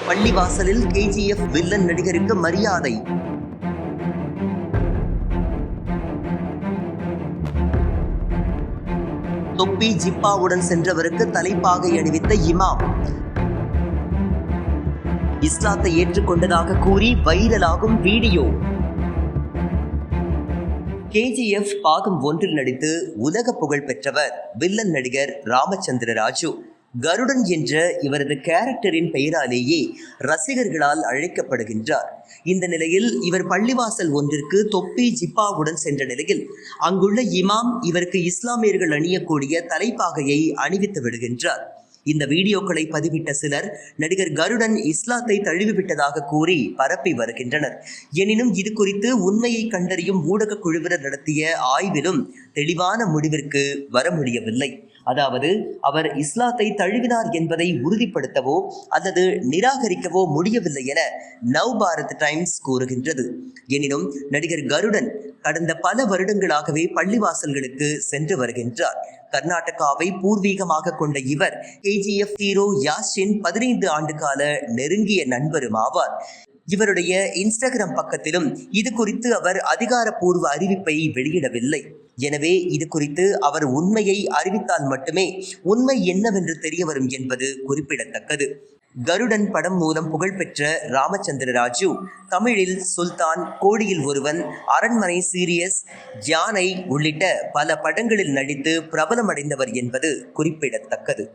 பள்ளிவாசலில் KGF villain நடிகருக்கு மரியாதை. தொப்பி ஜிப்பாவுடன் சென்றவருக்கு தலைப்பாகை அணிவித்த இமாம். இஸ்லாத்தை ஏற்றுக்கொண்டதாக கூறி வைரலாகும் வீடியோ. KGF பாகம் 1 நடித்து உலக புகழ் பெற்றவர் வில்லன் நடிகர் ராமச்சந்திர ராஜு. கருடன் என்ற இவரது கேரக்டரின் பெயராலேயே ரசிகர்களால் அழைக்கப்படுகின்றார். இந்த நிலையில் இவர் பள்ளிவாசல் ஒன்றிற்கு தொப்பி ஜிப்பாவுடன் சென்ற நிலையில் அங்குள்ள இமாம் இவருக்கு இஸ்லாமியர்கள் அணியக்கூடிய தலைப்பாகையை அணிவித்து விடுகின்றார். இந்த வீடியோக்களை பதிவிட்ட சிலர் நடிகர் கருடன் இஸ்லாத்தை தழுவிவிட்டதாக கூறி பரப்பி வருகின்றனர். எனினும் இது குறித்து உண்மையை கண்டறியும் ஊடக குழுவினர் நடத்திய ஆய்விலும் தெளிவான முடிவிற்கு வர முடியவில்லை. அதாவது அவர் இஸ்லாத்தை தழுவினார் என்பதை உறுதிப்படுத்தவோ அல்லது நிராகரிக்கவோ முடியவில்லை என நவ் பாரத் டைம்ஸ் கூறுகின்றது. எனினும் நடிகர் கருடன் கடந்த பல வருடங்களாகவே பள்ளிவாசல்களுக்கு சென்று வருகின்றார். கர்நாடகாவை பூர்வீகமாக கொண்ட இவர் KGF ஹீரோ யாஷின் 15 ஆண்டு கால நெருங்கிய நண்பரும் ஆவார். இவருடைய இன்ஸ்டாகிராம் பக்கத்திலும் இது குறித்து அவர் அதிகாரப்பூர்வ அறிவிப்பை வெளியிடவில்லை. எனவே இது குறித்து அவர் உண்மையை அறிவித்தால் மட்டுமே உண்மை என்னவென்று தெரிய வரும் என்பது குறிப்பிடத்தக்கது. கருடன் படம் மூலம் புகழ்பெற்ற ராமச்சந்திர ராஜு தமிழில் சுல்தான், கோடியில் ஒருவன், அரண்மனை சீரியஸ், யானை உள்ளிட்ட பல படங்களில் நடித்து பிரபலமடைந்தவர் என்பது குறிப்பிடத்தக்கது.